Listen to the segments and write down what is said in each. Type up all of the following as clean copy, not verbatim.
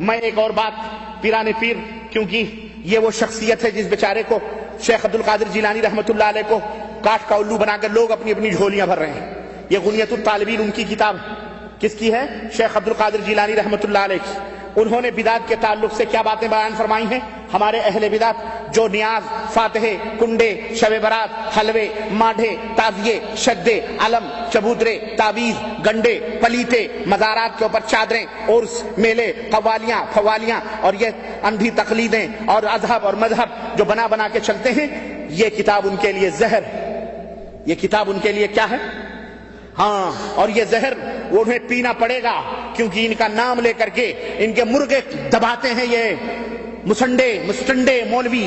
میں ایک اور بات پیران پیر، کیونکہ یہ وہ شخصیت ہے جس بیچارے کو شیخ عبد القادر جیلانی رحمۃ اللہ علیہ کو کاٹ کا الو بنا کر لوگ اپنی اپنی جھولیاں بھر رہے ہیں. یہ غنیۃ الطالبین ان کی کتاب ہے. کس کی ہے؟ شیخ عبد القادر جیلانی رحمۃ اللہ علیہ کی. انہوں نے بدعت کے تعلق سے کیا باتیں بیان فرمائی ہیں؟ ہمارے اہل بدعت جو نیاز، فاتحے، کنڈے، شب برات، حلوے، ماڈھے، تعزیے، شدے، علم، چبوترے، تعویذ، گنڈے، پلیتے، مزارات کے اوپر چادریں، عرس، میلے، قوالیاں، فوالیاں اور یہ اندھی تقلیدیں اور اذہب اور مذہب جو بنا بنا کے چلتے ہیں، یہ کتاب ان کے لیے زہر. یہ کتاب ان کے لیے کیا ہے؟ ہاں، اور یہ زہر انہیں پینا پڑے گا، کیونکہ ان کا نام لے کر کے ان کے مرغے دباتے ہیں یہ مسٹنڈے مولوی.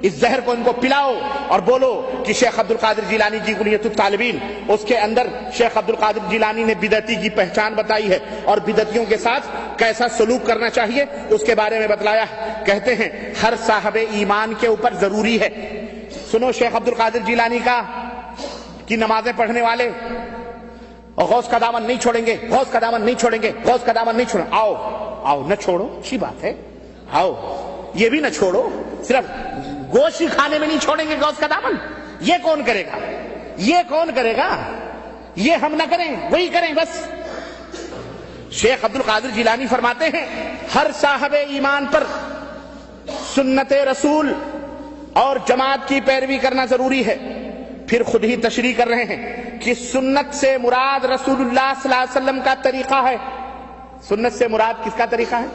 اس زہر کو ان کو پلاؤ اور بولو کہ شیخ عبد القادر جیلانی کی غنیۃ الطالبین، اس کے اندر شیخ عبد القادر جیلانی نے بدعتی کی پہچان بتائی ہے اور بدعتیوں کے ساتھ کیسا سلوک کرنا چاہیے اس کے بارے میں بتلایا. کہتے ہیں ہر صاحب ایمان کے اوپر ضروری ہے. سنو شیخ عبد القادر جیلانی کی نمازیں پڑھنے والے اور غوث کا دامن نہیں چھوڑیں گے، غوث کا دامن نہیں چھوڑیں گے، غوث کا دامن نہیں چھوڑیں. آؤ نہ چھوڑو، اچھی بات ہے. آؤ یہ بھی نہ چھوڑو، صرف گوشت ہی کھانے میں نہیں چھوڑیں گے غوث کا دامن. یہ کون کرے گا؟ یہ کون کرے گا؟ یہ ہم نہ کریں، وہی کریں بس. شیخ عبد القادر جیلانی فرماتے ہیں ہر صاحب ایمان پر سنت رسول اور جماعت کی پیروی کرنا ضروری ہے. پھر خود ہی تشریح کر رہے ہیں کہ سنت سے مراد رسول اللہ صلی اللہ علیہ وسلم کا طریقہ ہے. سنت سے مراد کس کا طریقہ ہے؟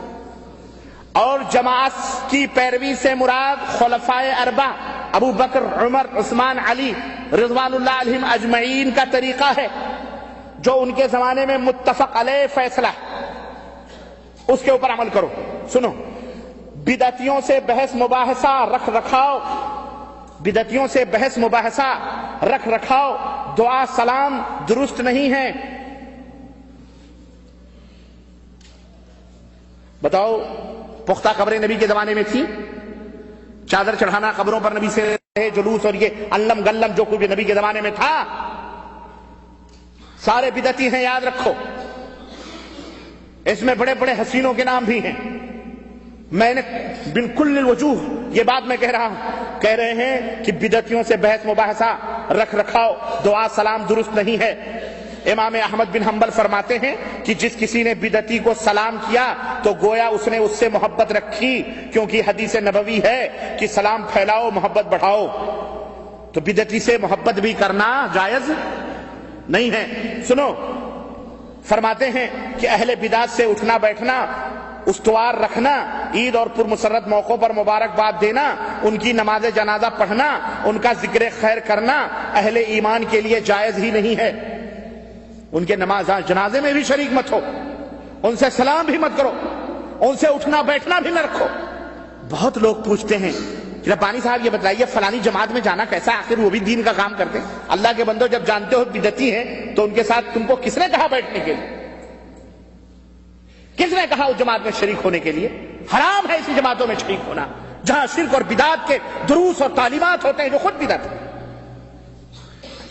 اور جماعت کی پیروی سے مراد خلفائے اربعہ ابو بکر، عمر، عثمان، علی رضوان اللہ علیہم اجمعین کا طریقہ ہے، جو ان کے زمانے میں متفق علیہ فیصلہ، اس کے اوپر عمل کرو. سنو، بدعتیوں سے بحث مباحثہ رکھ رکھاؤ، بدعتیوں سے بحث مباحثہ رکھ رکھاؤ، دعا سلام درست نہیں ہے. بتاؤ، پختہ قبریں نبی کے زمانے میں تھی؟ چادر چڑھانا قبروں پر نبی سے جلوس اور یہ علم گلم جو کچھ نبی کے زمانے میں تھا، سارے بدعتی ہیں، یاد رکھو. اس میں بڑے بڑے حسینوں کے نام بھی ہیں. میں نے بالکل الوجوہ یہ بات میں کہہ رہا ہوں، کہہ رہے ہیں کہ بدعتیوں سے بحث مباحثہ رکھ رکھاؤ، دعا سلام درست نہیں ہے. امام احمد بن حنبل فرماتے ہیں کہ جس کسی نے بدعتی کو سلام کیا تو گویا اس نے اس سے محبت رکھی، کیونکہ حدیث نبوی ہے کہ سلام پھیلاؤ محبت بڑھاؤ. تو بدعتی سے محبت بھی کرنا جائز نہیں ہے. سنو، فرماتے ہیں کہ اہل بدعت سے اٹھنا بیٹھنا، استوار رکھنا، عید اور پرمسرت موقعوں پر مبارکباد دینا، ان کی نماز جنازہ پڑھنا، ان کا ذکر خیر کرنا اہل ایمان کے لیے جائز ہی نہیں ہے. ان کے نماز جنازے میں بھی شریک مت ہو، ان سے سلام بھی مت کرو، ان سے اٹھنا بیٹھنا بھی نہ رکھو. بہت لوگ پوچھتے ہیں کہ ربانی صاحب یہ بتائیے فلانی جماعت میں جانا کیسا؟ آخر وہ بھی دین کا کام کرتے ہیں. اللہ کے بندو، جب جانتے ہو بدعتی ہیں تو ان کے ساتھ تم کو کس نے کہا بیٹھنے کے لیے؟ کس نے کہا اس جماعت میں شریک ہونے کے لیے؟ حرام ہے ایسی جماعتوں میں شریک ہونا جہاں شرک اور بدعت کے دروس اور تعلیمات ہوتے ہیں جو خود بدعت ہے.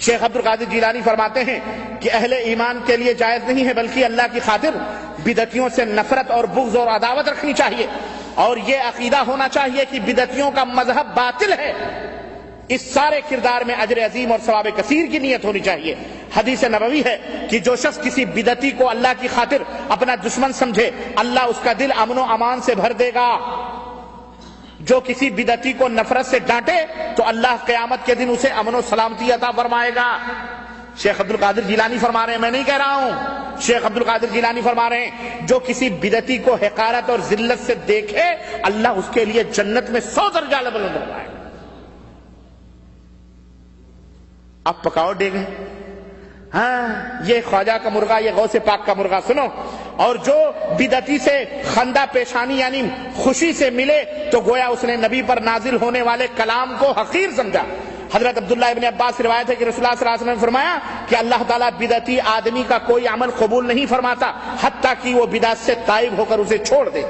شیخ عبد القادر جیلانی فرماتے ہیں کہ اہل ایمان کے لیے جائز نہیں ہے، بلکہ اللہ کی خاطر بدعتیوں سے نفرت اور بغض اور عداوت رکھنی چاہیے، اور یہ عقیدہ ہونا چاہیے کہ بدعتیوں کا مذہب باطل ہے. اس سارے کردار میں اجر عظیم اور ثواب کثیر کی نیت ہونی چاہیے. حدیث نبوی ہے کہ جو شخص کسی بدعتی کو اللہ کی خاطر اپنا دشمن سمجھے، اللہ اس کا دل امن و امان سے بھر دے گا. جو کسی بدعتی کو نفرت سے ڈانٹے تو اللہ قیامت کے دن اسے امن و سلامتی عطا فرمائے گا. شیخ عبد القادر جیلانی فرما رہے ہیں، میں نہیں کہہ رہا ہوں، شیخ عبد القادر جیلانی فرما رہے ہیں جو کسی بدعتی کو حقارت اور ذلت سے دیکھے اللہ اس کے لیے جنت میں 100 درجہ بلند کرائے گا. اب پکاؤ ڈیگے، ہاں یہ خواجہ کا مرغا، یہ غوث پاک کا مرغا. سنو، اور جو بدعتی سے خندہ پیشانی یعنی خوشی سے ملے تو گویا اس نے نبی پر نازل ہونے والے کلام کو حقیر سمجھا. حضرت عبداللہ ابن عباس روایت ہے کہ رسول اللہ صلی اللہ علیہ وسلم نے فرمایا کہ اللہ تعالیٰ بدعتی آدمی کا کوئی عمل قبول نہیں فرماتا حتیٰ کہ وہ بدعت سے تائب ہو کر اسے چھوڑ دے.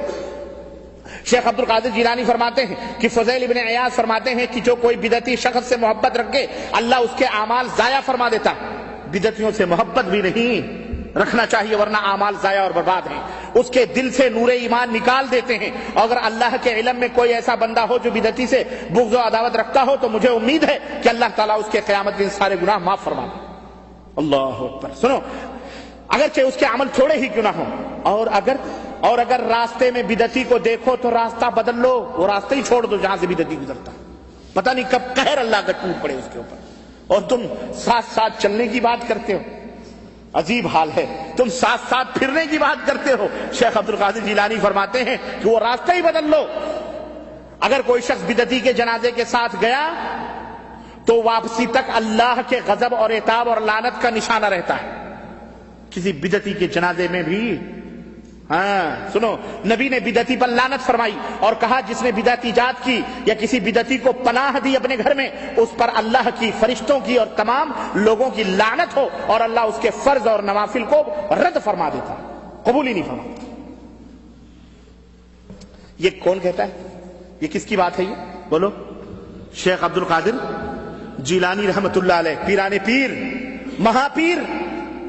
شیخ عبد القادر جیلانی فرماتے ہیں کہ فضیل ابن عیاض فرماتے ہیں کہ جو کوئی بدعتی شخص سے محبت رکھے اللہ اس کے اعمال ضائع فرما دیتا. بدعتیوں سے محبت بھی نہیں رکھنا چاہیے ورنہ اعمال ضائع اور برباد ہیں. اس کے دل سے نور ایمان نکال دیتے ہیں. اور اگر اللہ کے علم میں کوئی ایسا بندہ ہو جو بدعتی سے بغض و عداوت رکھتا ہو تو مجھے امید ہے کہ اللہ تعالیٰ اس کے قیامت کے سارے گناہ معاف فرما دے. اللہ اکبر. سنو، اگرچہ اس کے عمل تھوڑے ہی کیوں نہ ہوں، اور اگر راستے میں بدعتی کو دیکھو تو راستہ بدل لو، وہ راستہ ہی چھوڑ دو جہاں سے بدعتی گزرتا. پتہ نہیں کب قہر اللہ کا ٹوٹ پڑے اس کے اوپر، اور تم ساتھ ساتھ چلنے کی بات کرتے ہو. عجیب حال ہے، تم ساتھ ساتھ پھرنے کی بات کرتے ہو. شیخ عبد القادر جیلانی فرماتے ہیں کہ وہ راستہ ہی بدل لو. اگر کوئی شخص بدعتی کے جنازے کے ساتھ گیا تو واپسی تک اللہ کے غضب اور عتاب اور لعنت کا نشانہ رہتا ہے. کسی بدعتی کے جنازے میں بھی سنو، نبی نے بدعتی پر لعنت فرمائی اور کہا جس نے بدعت ایجاد کی یا کسی بدعتی کو پناہ دی اپنے گھر میں، اس پر اللہ کی، فرشتوں کی اور تمام لوگوں کی لعنت ہو، اور اللہ اس کے فرض اور نوافل کو رد فرما دیتا، قبول ہی نہیں فرماتا. یہ کون کہتا ہے؟ یہ کس کی بات ہے؟ یہ بولو. شیخ عبد القادر جیلانی رحمت اللہ علیہ، پیران پیر، مہا پیر.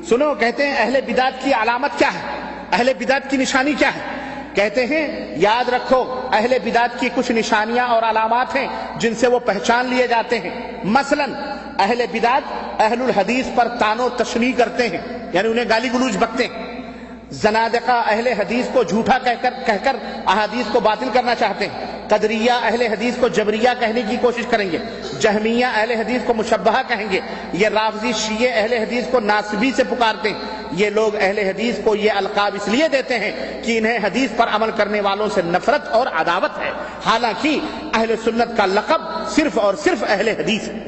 سنو، کہتے ہیں اہل بدعت کی علامت کیا ہے، اہل بدعت کی نشانی کیا ہے؟ کہتے ہیں یاد رکھو، اہل بدعت کی کچھ نشانیاں اور علامات ہیں جن سے وہ پہچان لیے جاتے ہیں. مثلا اہل بدعت اہل الحدیث پر طعن و تشنیع کرتے ہیں، یعنی انہیں گالی گلوچ بکتے ہیں. زنادقہ اہل حدیث کو جھوٹا کہہ کر احادیث کو باطل کرنا چاہتے ہیں. قدریہ اہل حدیث کو جبریہ کہنے کی کوشش کریں گے. جہمیہ اہل حدیث کو مشبہہ کہیں گے. یہ رافضی شیعہ اہل حدیث کو ناصبی سے پکارتے ہیں. یہ لوگ اہل حدیث کو یہ القاب اس لیے دیتے ہیں کہ انہیں حدیث پر عمل کرنے والوں سے نفرت اور عداوت ہے، حالانکہ اہل سنت کا لقب صرف اور صرف اہل حدیث ہے.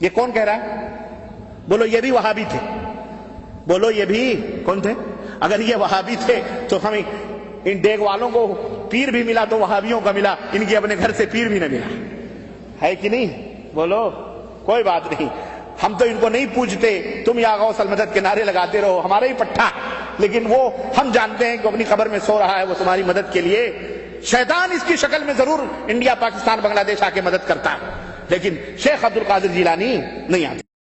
یہ کون کہہ رہا ہے؟ بولو یہ بھی وہابی تھے. بولو یہ بھی کون تھے؟ اگر یہ وہابی تھے تو ہمیں ان دیگ والوں کو پیر بھی ملا تو وہابیوں کا ملا، ان کی اپنے گھر سے پیر بھی نہ ملا، ہے کہ نہیں؟ بولو. کوئی بات نہیں، ہم تو ان کو نہیں پوجتے. تم یا غوث المدد کے نعرے لگاتے رہو، ہمارا ہی پٹھا، لیکن وہ ہم جانتے ہیں کہ اپنی قبر میں سو رہا ہے، وہ تمہاری مدد کے لیے. شیطان اس کی شکل میں ضرور انڈیا، پاکستان، بنگلہ دیش آ کے مدد کرتا ہے، لیکن شیخ عبد القادر جیلانی نہیں آتے.